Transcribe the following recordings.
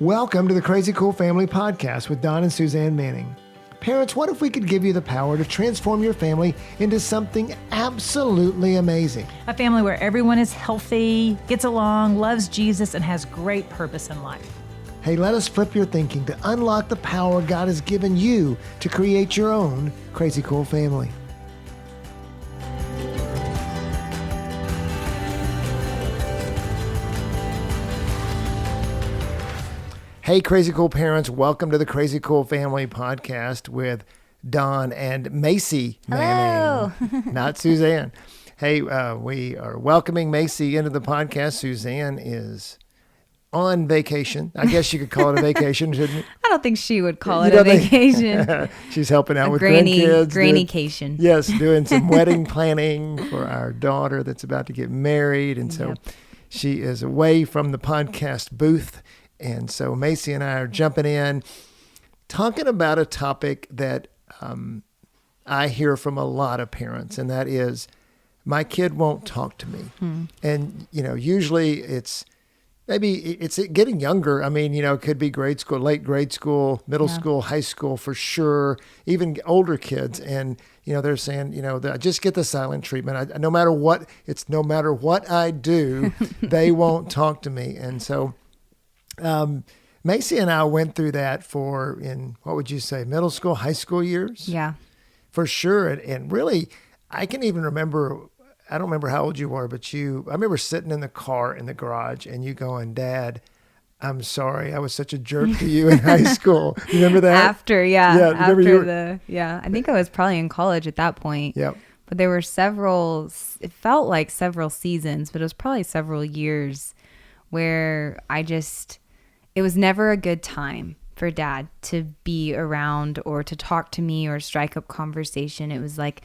Welcome to the Crazy Cool Family Podcast with Don and Suzanne Manning. Parents, what if we could give you the power to transform your family into something absolutely amazing? A family where everyone is healthy, gets along, loves Jesus, and has great purpose in life. Hey, let us flip your thinking to unlock the power God has given you to create your own Crazy Cool family. Hey, Crazy Cool parents, welcome to the Crazy Cool Family Podcast with Don and Macy Manning. Hello. Not Suzanne. Hey, we are welcoming Macy into the podcast. Suzanne is on vacation. I guess you could call it a vacation, shouldn't you? I don't think she would call it a vacation. She's helping out with granication. grandkids. Yes, doing some wedding planning for our daughter that's about to get married. And so she is away from the podcast booth. And so Macy and I are jumping in, talking about a topic that I hear from a lot of parents, and that is, my kid won't talk to me. And, you know, usually it's getting younger. I mean, you know, it could be grade school, late grade school, middle school, high school for sure, even older kids. And, you know, they're saying, you know, I just get the silent treatment. No matter what I do, they won't talk to me. And so Macy and I went through that what would you say, middle school, high school years? Yeah. For sure. And really, I can even remember, I don't remember how old you were, but I remember sitting in the car in the garage and you going, Dad, I'm sorry. I was such a jerk to you in high school. You remember that? I think I was probably in college at that point. Yep. But there were it felt like several seasons, but it was probably several years where it was never a good time for Dad to be around or to talk to me or strike up conversation. It was like,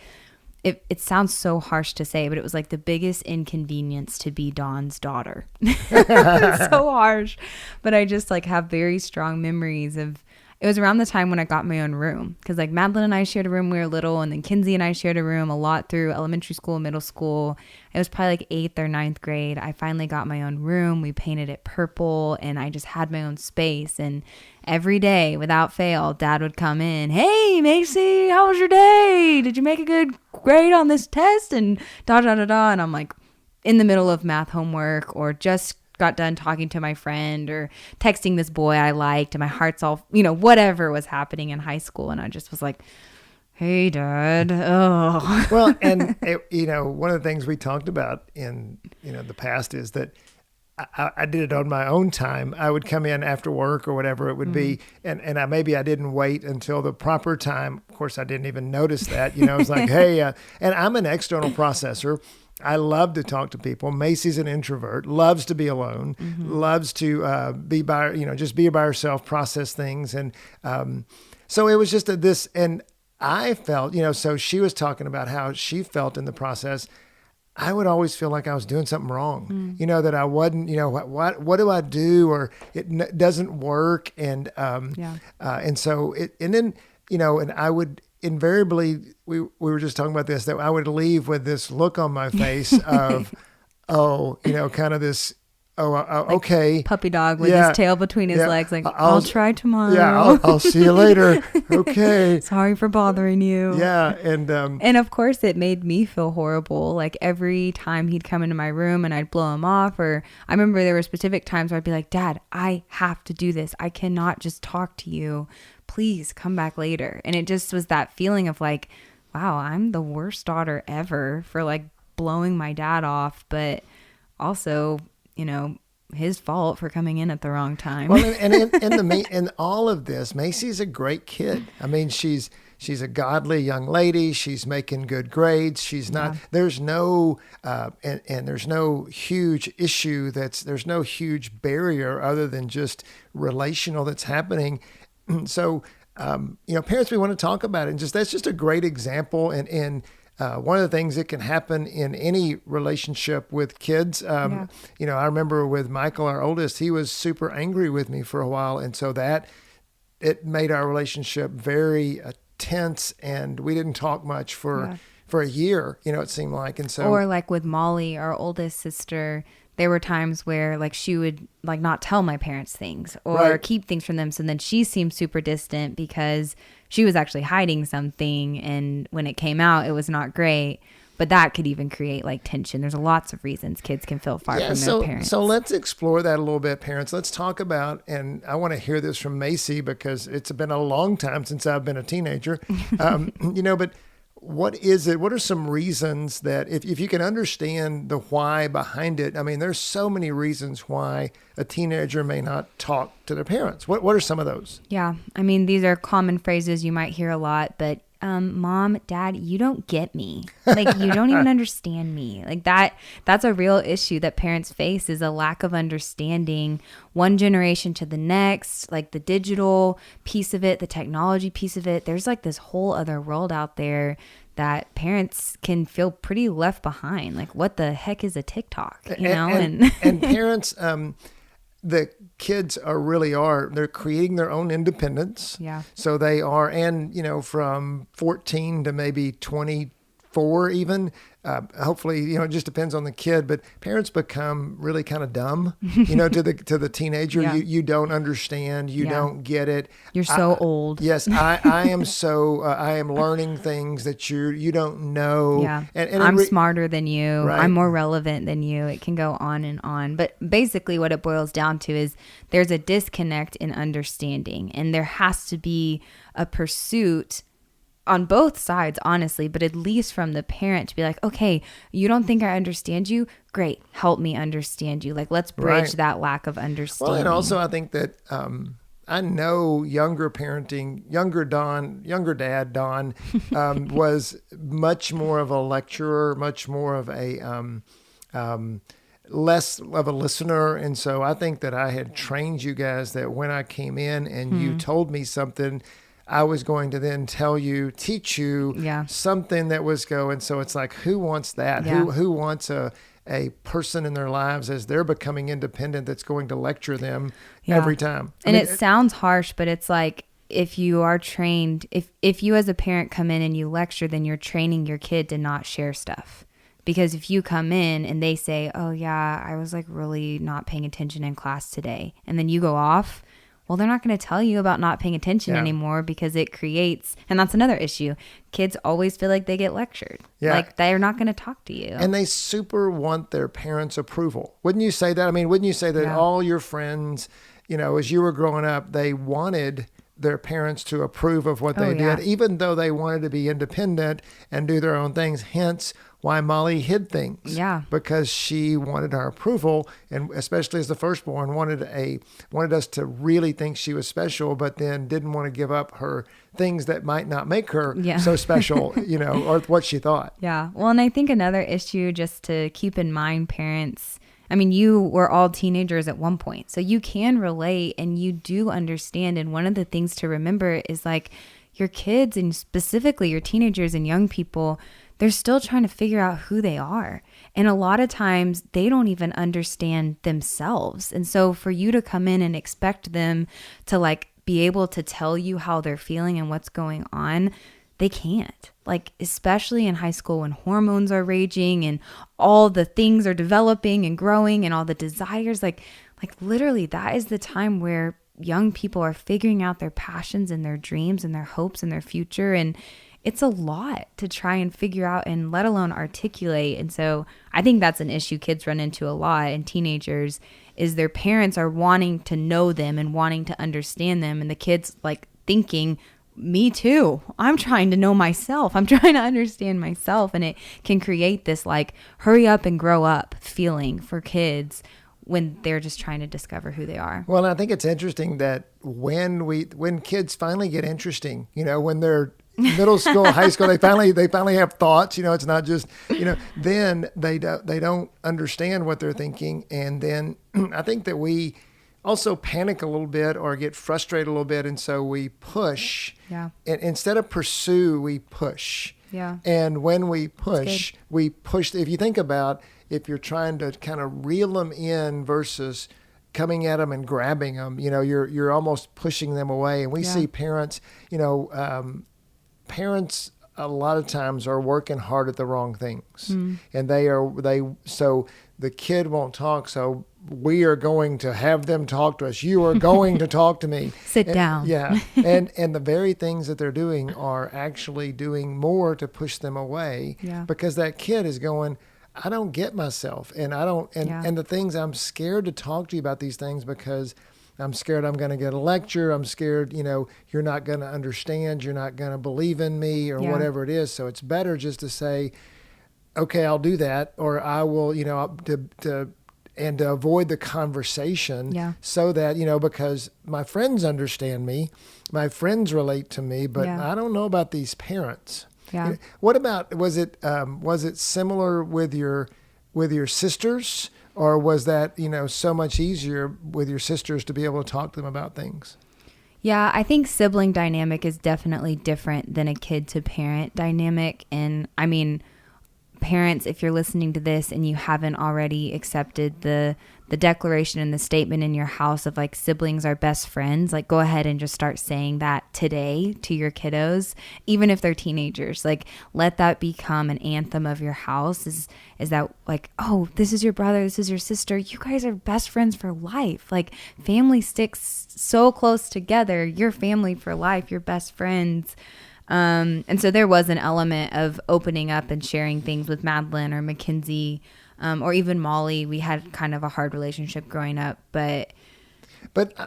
it sounds so harsh to say, but it was like the biggest inconvenience to be Dawn's daughter. So harsh. But I just have very strong memories of, it was around the time when I got my own room. Because Madeline and I shared a room when we were little, and then Kinsey and I shared a room a lot through elementary school, middle school. It was probably 8th or 9th grade. I finally got my own room. We painted it purple, and I just had my own space. And every day, without fail, Dad would come in. Hey, Macy, how was your day? Did you make a good grade on this test? And da-da-da-da. And I'm in the middle of math homework or just got done talking to my friend or texting this boy I liked, and my heart's all, whatever was happening in high school. And I just was like, hey, Dad. Oh. Well, and one of the things we talked about in, the past is that I did it on my own time. I would come in after work or whatever it would be. And maybe I didn't wait until the proper time. Of course, I didn't even notice that, it was like, hey, and I'm an external processor. I love to talk to people. Macy's an introvert, loves to be alone, loves to be by, just be by herself, process things. And so it was just this, and I felt, so she was talking about how she felt in the process. I would always feel like I was doing something wrong, that I wasn't, what do I do? Or it doesn't work. And, and so and I would invariably, we were just talking about this, that I would leave with this look on my face of, kind of this, okay. Puppy dog with his tail between his legs. I'll try tomorrow. Yeah, I'll see you later. Okay. Sorry for bothering you. Yeah. And of course it made me feel horrible. Every time he'd come into my room and I'd blow him off, or I remember there were specific times where I'd be like, Dad, I have to do this. I cannot just talk to you. Please come back later. And it just was that feeling of wow, I'm the worst daughter ever for blowing my dad off, but also, his fault for coming in at the wrong time. Well, and in all of this, Macy's a great kid. I mean, she's a godly young lady. She's making good grades. She's not, there's no, and there's no huge issue there's no huge barrier other than just relational that's happening. So, parents, we want to talk about it, and that's just a great example. And one of the things that can happen in any relationship with kids, I remember with Michael, our oldest, he was super angry with me for a while. And so it made our relationship very tense, and we didn't talk much for a year, it seemed like. And so, or with Molly, our oldest sister, there were times where like she would like not tell my parents things or Right. keep things from them. So then she seemed super distant because she was actually hiding something. And when it came out, it was not great. But that could even create like tension. There's lots of reasons kids can feel far from their parents. So let's explore that a little bit, parents. Let's talk about, and I want to hear this from Macy because it's been a long time since I've been a teenager. But what is it? What are some reasons that if you can understand the why behind it? I mean, there's so many reasons why a teenager may not talk to their parents. What are some of those? Yeah. I mean, these are common phrases you might hear a lot, but Mom, Dad, you don't get me. Like, you don't even understand me. Like that's a real issue that parents face, is a lack of understanding one generation to the next, like the digital piece of it, the technology piece of it. There's like this whole other world out there that parents can feel pretty left behind. Like, what the heck is a TikTok? And parents, the kids they're creating their own independence. Yeah. So they are, and from 14 to maybe 24 even, hopefully, it just depends on the kid, but parents become really kind of dumb, to the teenager. Yeah. You don't understand, you don't get it. You're so old. Yes. I am I am learning things that you don't know. Yeah. And I'm smarter than you. Right. I'm more relevant than you. It can go on and on. But basically what it boils down to is there's a disconnect in understanding, and there has to be a pursuit on both sides, honestly, but at least from the parent to be like, okay, you don't think I understand you? Great. Help me understand you. Like, let's bridge that lack of understanding. Well, and also I think that, I know younger dad, Don, was much more of a lecturer, much more of a, less of a listener. And so I think that I had trained you guys that when I came in and you told me something, I was going to then teach you something that was going. So it's like, who wants that? Yeah. Who wants a person in their lives as they're becoming independent that's going to lecture them every time? And it sounds harsh, but it's like, if you are trained, if you as a parent come in and you lecture, then you're training your kid to not share stuff. Because if you come in and they say, oh yeah, I was like really not paying attention in class today, and then you go off, well, they're not going to tell you about not paying attention anymore, because it creates, and that's another issue. Kids always feel like they get lectured. Yeah. Like they're not going to talk to you. And they super want their parents' approval. Wouldn't you say that? I mean, wouldn't you say that all your friends, as you were growing up, they wanted their parents to approve of what they did, even though they wanted to be independent and do their own things. Hence why Molly hid things. Yeah. Because she wanted our approval, and especially as the firstborn, wanted us to really think she was special, but then didn't want to give up her things that might not make her so special, or what she thought. Yeah. Well, and I think another issue just to keep in mind, parents, I mean, you were all teenagers at one point, so you can relate and you do understand. And one of the things to remember is like your kids, and specifically your teenagers and young people, they're still trying to figure out who they are. And a lot of times they don't even understand themselves. And so for you to come in and expect them to like be able to tell you how they're feeling and what's going on, they can't. Like, especially in high school when hormones are raging and all the things are developing and growing and all the desires, like literally that is the time where young people are figuring out their passions and their dreams and their hopes and their future. And it's a lot to try and figure out, and let alone articulate. And so I think that's an issue kids run into a lot, and teenagers, is their parents are wanting to know them and wanting to understand them. And the kids like thinking, me too. I'm trying to know myself. I'm trying to understand myself. And it can create this like hurry up and grow up feeling for kids when they're just trying to discover who they are. Well, I think it's interesting that when kids finally get interesting, when they're middle school, high school, they finally have thoughts, it's not just, then they don't understand what they're thinking. And then I think that we also panic a little bit or get frustrated a little bit. And so we push. Yeah. And instead of pursue, we push. Yeah. And when we push. If you think about, if you're trying to kind of reel them in versus coming at them and grabbing them, you're almost pushing them away. And we see parents, parents a lot of times are working hard at the wrong things. And so the kid won't talk, so we are going to have them talk to us. You are going to talk to me. Sit down. Yeah. And the very things that they're doing are actually doing more to push them away because that kid is going, I don't get myself, and I don't, and the things I'm scared to talk to you about these things because I'm scared I'm going to get a lecture. I'm scared, you're not going to understand. You're not going to believe in me or whatever it is. So it's better just to say, okay, I'll do that, or I will, to avoid the conversation so that, because my friends understand me, my friends relate to me, but I don't know about these parents. Yeah. What about, was it similar with your sisters, or was that, so much easier with your sisters to be able to talk to them about things? Yeah, I think sibling dynamic is definitely different than a kid to parent dynamic. And I mean, parents, if you're listening to this and you haven't already accepted the declaration and the statement in your house of like siblings are best friends, like go ahead and just start saying that today to your kiddos, even if they're teenagers. Like let that become an anthem of your house is that like, oh, this is your brother, this is your sister, you guys are best friends for life. Like family sticks so close together, you're family for life, you're best friends. And so there was an element of opening up and sharing things with Madeline or Mackenzie, or even Molly. We had kind of a hard relationship growing up, but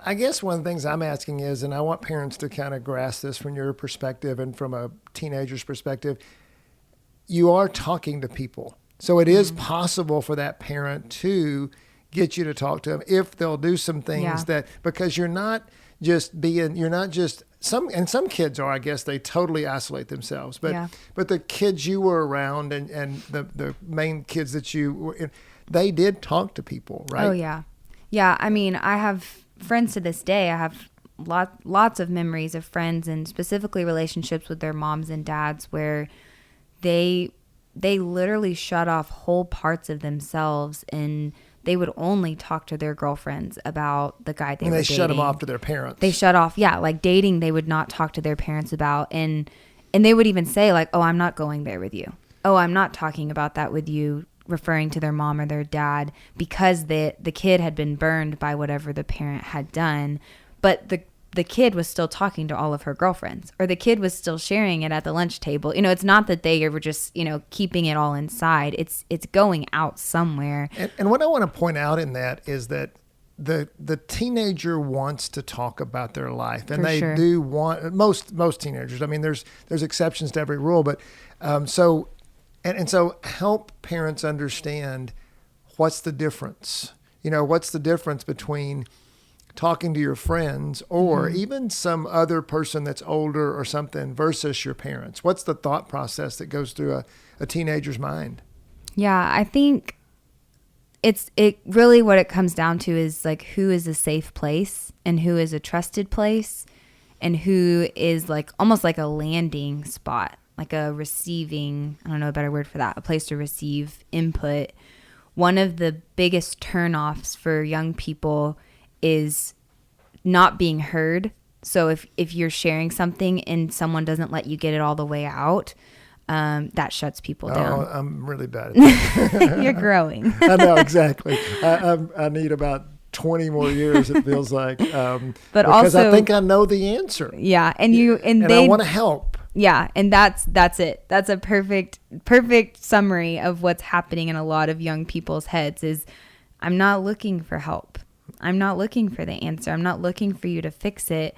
I guess one of the things I'm asking is, and I want parents to kind of grasp this from your perspective and from a teenager's perspective, you are talking to people. So it is possible for that parent to get you to talk to them if they'll do some things that, because you're not just some kids are, I guess they totally isolate themselves, but the kids you were around and the main kids that you were, they did talk to people, right? Oh yeah. Yeah. I mean, I have friends to this day. I have lots of memories of friends and specifically relationships with their moms and dads where they literally shut off whole parts of themselves and they would only talk to their girlfriends about the guy they were dating. They shut them off to their parents. They shut off, like dating they would not talk to their parents about. And they would even say like, oh, I'm not going there with you. Oh, I'm not talking about that with you, referring to their mom or their dad because the kid had been burned by whatever the parent had done. But the kid was still talking to all of her girlfriends, or the kid was still sharing it at the lunch table. It's not that they were just, keeping it all inside. It's going out somewhere. And what I want to point out in that is that the teenager wants to talk about their life, and they do want, most teenagers. I mean, there's exceptions to every rule, but so help parents understand what's the difference. What's the difference between talking to your friends or even some other person that's older or something versus your parents? What's the thought process that goes through a teenager's mind? Yeah, I think it really what it comes down to is like who is a safe place and who is a trusted place and who is like almost like a landing spot, like a receiving, I don't know a better word for that, a place to receive input. One of the biggest turnoffs for young people is not being heard. So if you're sharing something and someone doesn't let you get it all the way out, that shuts people down. Oh, I'm really bad at that. You're growing. I know, exactly. I need about 20 more years, it feels like. But because also, I think I know the answer. Yeah, and I want to help. Yeah, and that's it. That's a perfect summary of what's happening in a lot of young people's heads is I'm not looking for help. I'm not looking for the answer. I'm not looking for you to fix it.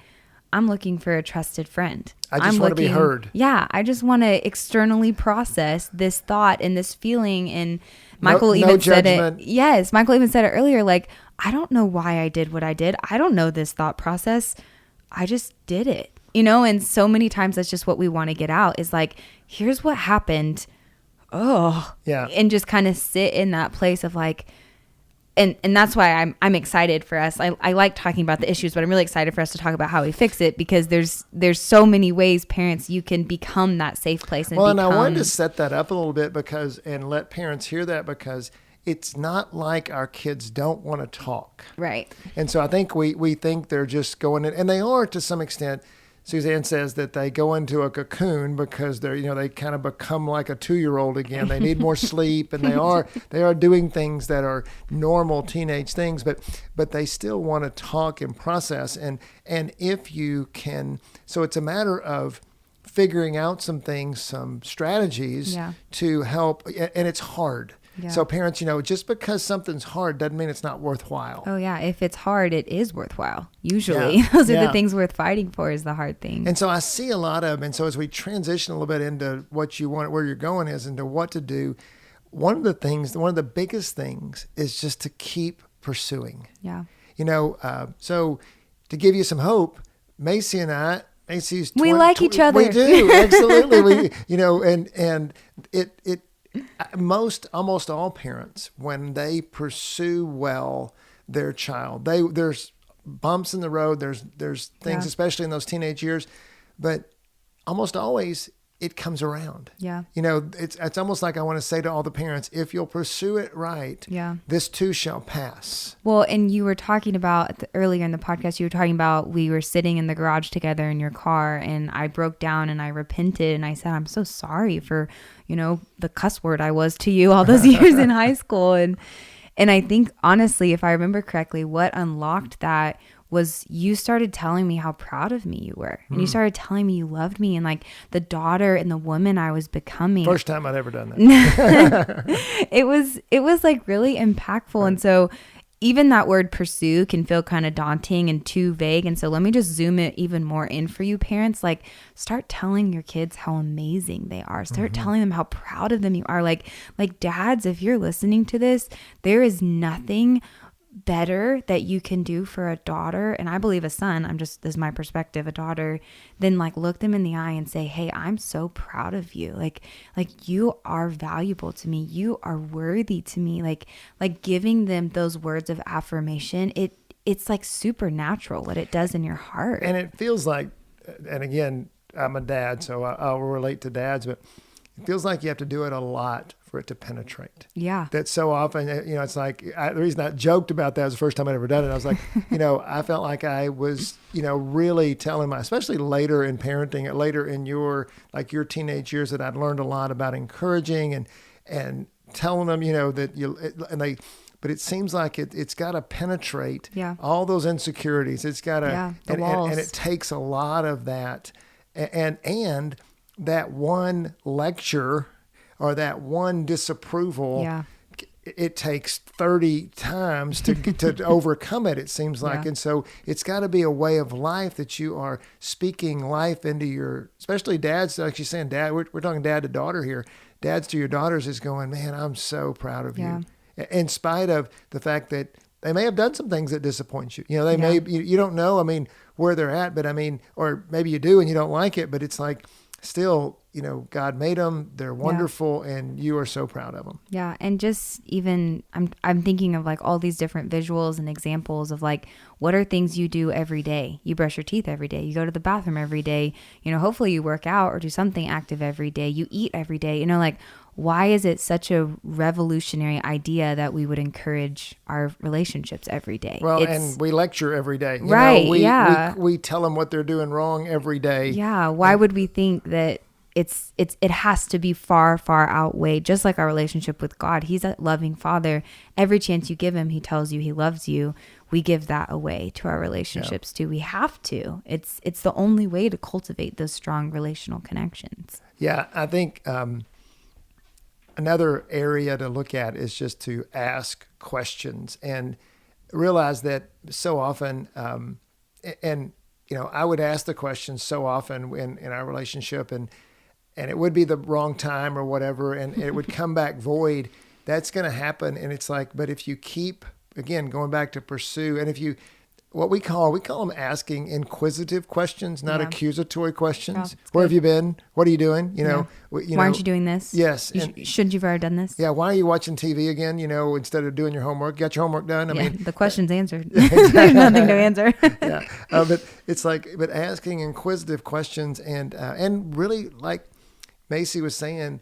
I'm looking for a trusted friend. I just want to be heard. Yeah, I just want to externally process this thought and this feeling. And Michael even said it. Yes, Michael even said it earlier. Like, I don't know why I did what I did. I don't know this thought process. I just did it. And so many times that's just what we want to get out is like, here's what happened. Oh, yeah. And just kind of sit in that place of like, and that's why I'm excited for us. I like talking about the issues, but I'm really excited for us to talk about how we fix it because there's so many ways, parents, you can become that safe place. And I wanted to set that up a little bit and let parents hear that because it's not like our kids don't want to talk. Right. And so I think we think they're just going in, and they are to some extent. Suzanne says that they go into a cocoon because they're, they kind of become like a 2-year-old again. They need more sleep, and they are doing things that are normal teenage things, but they still want to talk and process. And if you can, so it's a matter of figuring out some things, some strategies to help, and it's hard. Yeah. So parents, just because something's hard doesn't mean it's not worthwhile. Oh yeah. If it's hard, it is worthwhile. Usually those are the things worth fighting for, is the hard thing. And so I see a lot of, and so as we transition a little bit into what you want, where you're going is into what to do. One of the biggest things is just to keep pursuing. Yeah. So to give you some hope, Macy and I, we like each other. We do. Absolutely. And almost all parents, when they pursue well their child, there's bumps in the road, there's things, especially in those teenage years, but almost always it comes around. Yeah. It's almost like I want to say to all the parents, if you'll pursue it right, this too shall pass. Well, and you were talking about earlier in the podcast, we were sitting in the garage together in your car, and I broke down and I repented and I said, I'm so sorry for, the cuss word I was to you all those years in high school. And I think, honestly, if I remember correctly, what unlocked that was you started telling me how proud of me you were. And you started telling me you loved me and like the daughter and the woman I was becoming. First time I'd ever done that. It was like really impactful. Right. And so even that word pursue can feel kind of daunting and too vague. And so let me just zoom it even more in for you parents. Like, start telling your kids how amazing they are. Start telling them how proud of them you are. Like dads, if you're listening to this, there is nothing better that you can do for a daughter, and I believe a son, this is my perspective, a daughter, then like look them in the eye and say, hey, I'm so proud of you. Like you are valuable to me. You are worthy to me. Like giving them those words of affirmation, it's like supernatural what it does in your heart. And it feels like, and again, I'm a dad, so I'll relate to dads, but it feels like you have to do it a lot for it to penetrate. Yeah. That so often, it's like, the reason I joked about that was the first time I'd ever done it. I was like, I felt like I was, really telling especially later in parenting, later in your teenage years, that I'd learned a lot about encouraging and telling them, but it seems like it's got to penetrate all those insecurities. It's got to, and it takes a lot of that. And that one lecture or that one disapproval, it takes 30 times to overcome it, it seems like. And so it's got to be a way of life that you are speaking life into especially dads, like you're saying, dad, we're talking dad to daughter here. Dads to your daughters is going, man, I'm so proud of you. In spite of the fact that they may have done some things that disappoint you. They may, you don't know, where they're at, but or maybe you do and you don't like it, but it's like, still, God made them, they're wonderful, and you are so proud of them. Yeah. And just even, I'm thinking of like all these different visuals and examples of like, what are things you do every day? You brush your teeth every day. You go to the bathroom every day. Hopefully you work out or do something active every day. You eat every day. Why is it such a revolutionary idea that we would encourage our relationships every day? Well, and we lecture every day. Right, we tell them what they're doing wrong every day. Yeah, why would we think that it has to be far, far outweighed, just like our relationship with God? He's a loving Father. Every chance you give him, he tells you he loves you. We give that away to our relationships too. We have to. It's the only way to cultivate those strong relational connections. Yeah, I think... another area to look at is just to ask questions and realize that so often, I would ask the questions so often in our relationship, and it would be the wrong time or whatever, and it would come back void. That's going to happen. And it's like, but if you keep, again, going back to pursue, and if you, we call them asking inquisitive questions, not accusatory questions. Where have you been? What are you doing? Why aren't you doing this? Yes. Shouldn't you have already done this? Yeah. Why are you watching TV again? Instead of doing your homework, got your homework done? The question's answered. There's nothing to answer. But it's like, asking inquisitive questions and really, like Macy was saying,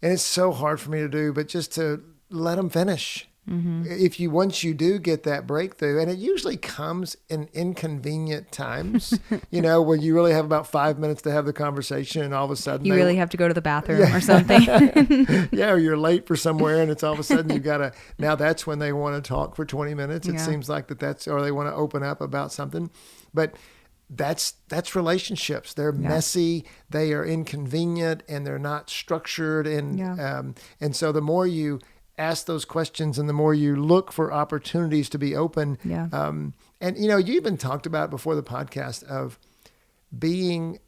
and it's so hard for me to do, but just to let them finish. if you once you do get that breakthrough, and it usually comes in inconvenient times, when you really have about 5 minutes to have the conversation, and all of a sudden You really have to go to the bathroom or something. or you're late for somewhere, and it's all of a sudden you gotta. Now that's when they want to talk for 20 minutes. It seems like that's, or they want to open up about something, but that's relationships. They're messy, they are inconvenient, and they're not structured, and so the more you ask those questions and the more you look for opportunities to be open. And you even talked about before the podcast of being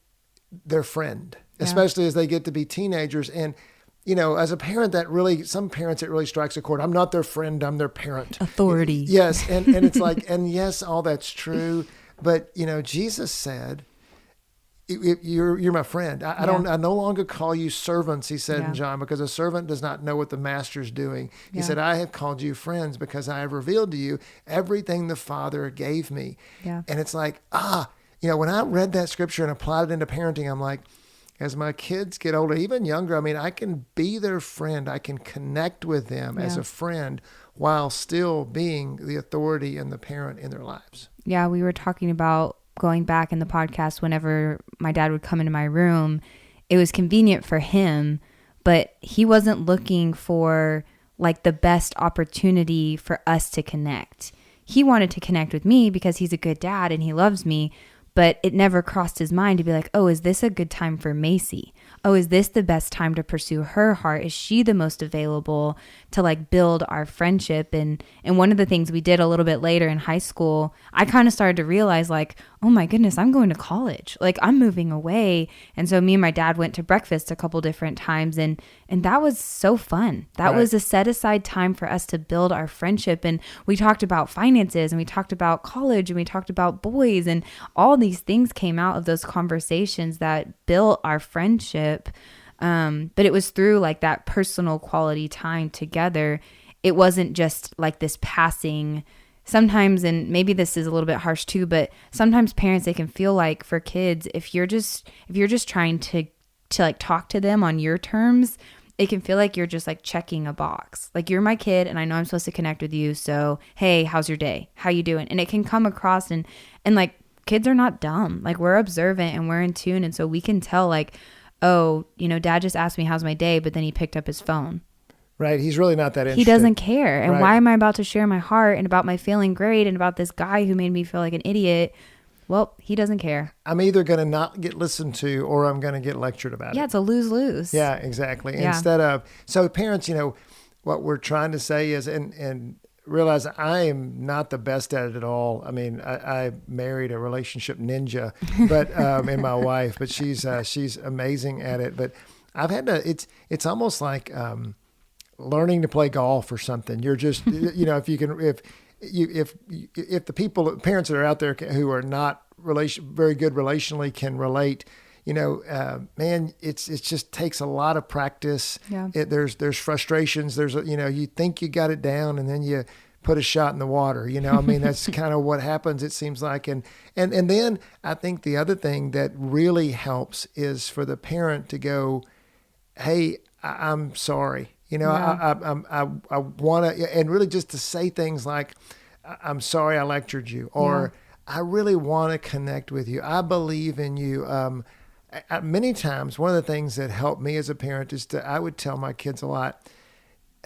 their friend, especially as they get to be teenagers. And as a parent, some parents, it really strikes a chord. I'm not their friend, I'm their parent. Authority. Yes. And it's like, and yes, all that's true. But Jesus said, you're my friend. I no longer call you servants, he said in John, because a servant does not know what the master's doing. He said, I have called you friends because I have revealed to you everything the Father gave me. And it's like, when I read that scripture and applied it into parenting, I'm like, as my kids get older, even younger, I can be their friend. I can connect with them as a friend while still being the authority and the parent in their lives. Yeah, we were talking about going back in the podcast, whenever my dad would come into my room, it was convenient for him, but he wasn't looking for like the best opportunity for us to connect. He wanted to connect with me because he's a good dad and he loves me, but it never crossed his mind to be like, oh, is this a good time for Macy? Oh, is this the best time to pursue her heart? Is she the most available to like build our friendship? And one of the things we did a little bit later in high school, I kind of started to realize like, oh my goodness, I'm going to college. Like I'm moving away. And so me and my dad went to breakfast a couple different times and that was so fun. That was a set aside time for us to build our friendship. And we talked about finances and we talked about college and we talked about boys, and all these things came out of those conversations that built our friendship. But it was through like that personal quality time together. It wasn't just like this passing. Sometimes, and maybe this is a little bit harsh too, but sometimes parents, they can feel like for kids, if you're just trying to like talk to them on your terms, it can feel like you're just like checking a box. Like you're my kid and I know I'm supposed to connect with you. So, hey, how's your day? How you doing? And it can come across and like kids are not dumb. Like we're observant and we're in tune. And so we can tell like, oh, dad just asked me how's my day, but then he picked up his phone. Right. He's really not that interested. He doesn't care. And why am I about to share my heart and about my feeling great and about this guy who made me feel like an idiot? Well, he doesn't care. I'm either going to not get listened to or I'm going to get lectured about it. Yeah, it's a lose-lose. Yeah, exactly. Yeah. Instead of, so parents, what we're trying to say is, and realize I am not the best at it at all. I married a relationship ninja, but in my wife, but she's amazing at it. But I've had to, it's almost like learning to play golf or something. You're just, if you can, if the parents that are out there who are not very good relationally can relate, man, it just takes a lot of practice. Yeah. There's frustrations. You think you got it down and then you put a shot in the water, that's kind of what happens. It seems like. And then I think the other thing that really helps is for the parent to go, hey, I'm sorry. I want to, and really just to say things like, I'm sorry I lectured you, or I really want to connect with you. I believe in you. Many times, one of the things that helped me as a parent is I would tell my kids a lot,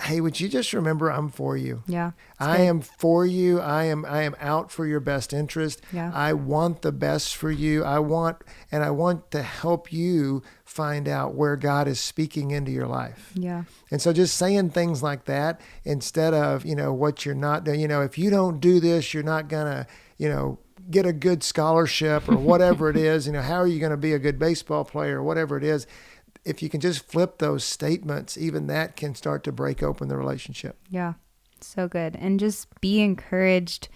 hey, would you just remember I'm for you? Yeah. I am for you. I am out for your best interest. Yeah. I want the best for you. I want to help you find out where God is speaking into your life. Yeah. And so just saying things like that instead of, what you're not doing, if you don't do this, you're not going to, get a good scholarship or whatever it is, how are you going to be a good baseball player or whatever it is. If you can just flip those statements, even that can start to break open the relationship. Yeah, so good. And just be encouraged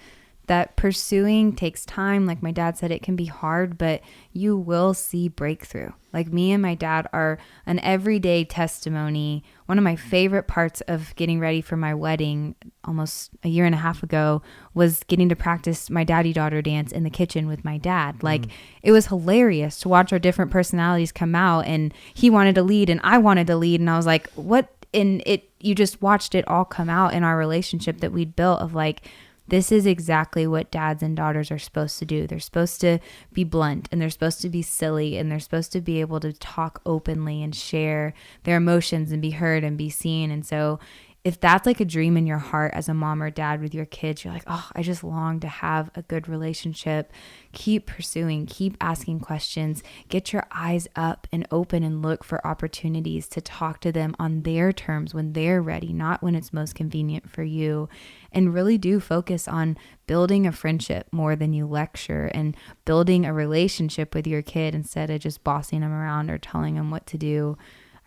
that pursuing takes time. Like my dad said, it can be hard, but you will see breakthrough. Like me and my dad are an everyday testimony. One of my favorite parts of getting ready for my wedding almost a year and a half ago was getting to practice my daddy-daughter dance in the kitchen with my dad. Like it was hilarious to watch our different personalities come out, and he wanted to lead and I wanted to lead. And I was like, what you just watched it all come out in our relationship that we'd built of like, this is exactly what dads and daughters are supposed to do. They're supposed to be blunt, and they're supposed to be silly, and they're supposed to be able to talk openly and share their emotions and be heard and be seen. And so if that's like a dream in your heart as a mom or dad with your kids, you're like, oh, I just long to have a good relationship. Keep pursuing, keep asking questions, get your eyes up and open and look for opportunities to talk to them on their terms when they're ready, not when it's most convenient for you. And really do focus on building a friendship more than you lecture, and building a relationship with your kid instead of just bossing them around or telling them what to do.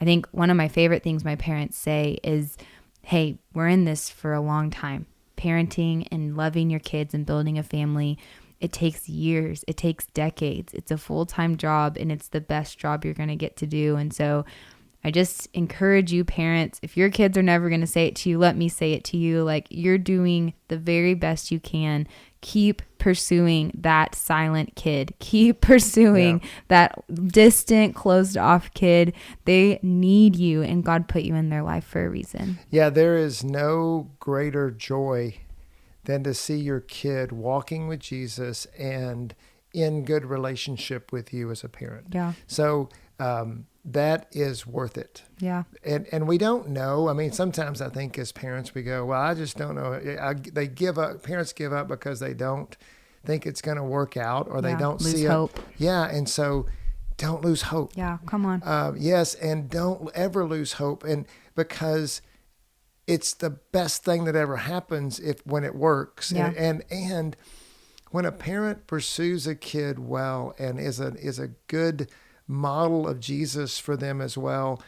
I think one of my favorite things my parents say is, hey, we're in this for a long time. Parenting and loving your kids and building a family, it takes years, it takes decades. It's a full-time job, and it's the best job you're going to get to do. And so I just encourage you parents, if your kids are never going to say it to you, let me say it to you. Like, you're doing the very best you can. Keep pursuing that silent kid. Keep pursuing that distant, closed off kid. They need you, and God put you in their life for a reason. Yeah, there is no greater joy than to see your kid walking with Jesus and in good relationship with you as a parent. Yeah. So that is worth it. Yeah. And we don't know. I mean, sometimes I think as parents we go, well, I just don't know. They give up. Parents give up because they don't think it's going to work out, or they don't lose see hope. Yeah. And so don't lose hope. Yeah. Come on. Yes. And don't ever lose hope. And because it's the best thing that ever happens when it works. Yeah. And when a parent pursues a kid well and is a good model of Jesus for them as well,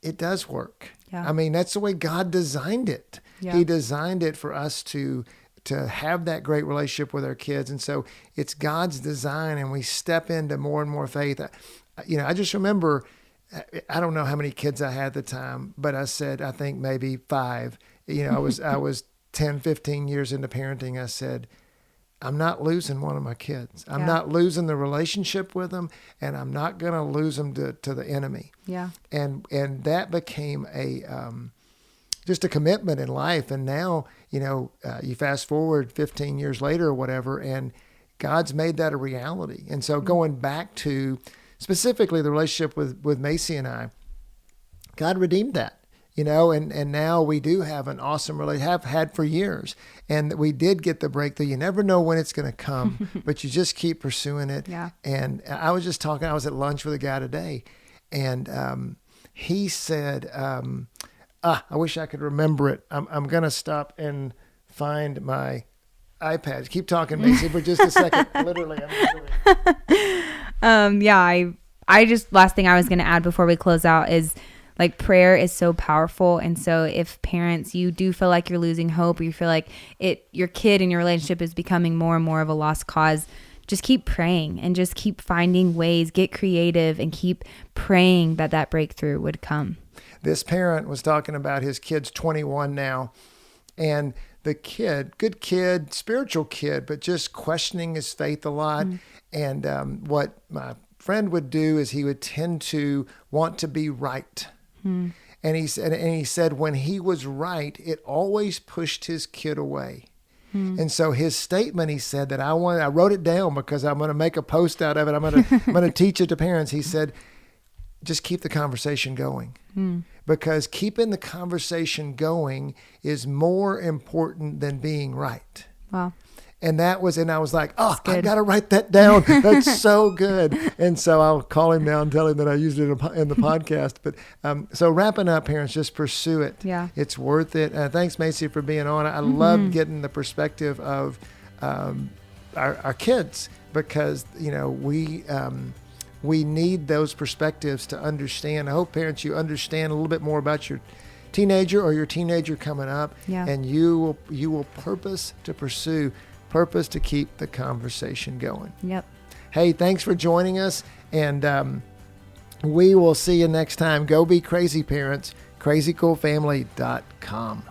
it does work. Yeah. I mean, that's the way God designed it. Yeah. He designed it for us to have that great relationship with our kids. And so it's God's design, and we step into more and more faith. I just remember, I don't know how many kids I had at the time, but I said, I think maybe 5. I was 10, 15 years into parenting. I said, I'm not losing one of my kids. I'm not losing the relationship with them, and I'm not going to lose them to the enemy. Yeah. And that became just a commitment in life. And now, you fast forward 15 years later or whatever, and God's made that a reality. And so going back to specifically the relationship with Macy and I, God redeemed that. And now we do have an awesome relationship, have had for years. And we did get the breakthrough. You never know when it's going to come, but you just keep pursuing it. Yeah. And I was at lunch with a guy today, and he said, I wish I could remember it. I'm going to stop and find my iPad. Keep talking, Macy, for just a second. Literally. I just, last thing I was going to add before we close out is, like, prayer is so powerful. And so if parents, you do feel like you're losing hope, or you feel like your kid and your relationship is becoming more and more of a lost cause, just keep praying and just keep finding ways, get creative, and keep praying that breakthrough would come. This parent was talking about his kid's 21 now, and the kid, good kid, spiritual kid, but just questioning his faith a lot. And what my friend would do is he would tend to want to be right. And he said when he was right, it always pushed his kid away. And so his statement, he said that I wrote it down because I'm going to make a post out of it. I'm going to teach it to parents. He said, just keep the conversation going, because keeping the conversation going is more important than being right. Wow. And I was like, I got to write that down. That's so good. And so I'll call him now and tell him that I used it in the podcast. But so wrapping up, parents, just pursue it. Yeah. It's worth it. Thanks, Macy, for being on. I love getting the perspective of our kids, because, we need those perspectives to understand. I hope, parents, you understand a little bit more about your teenager or your teenager coming up. Yeah. And you will purpose to keep the conversation going. Yep. Hey, thanks for joining us, and we will see you next time. Go be crazy, parents. crazycoolfamily.com.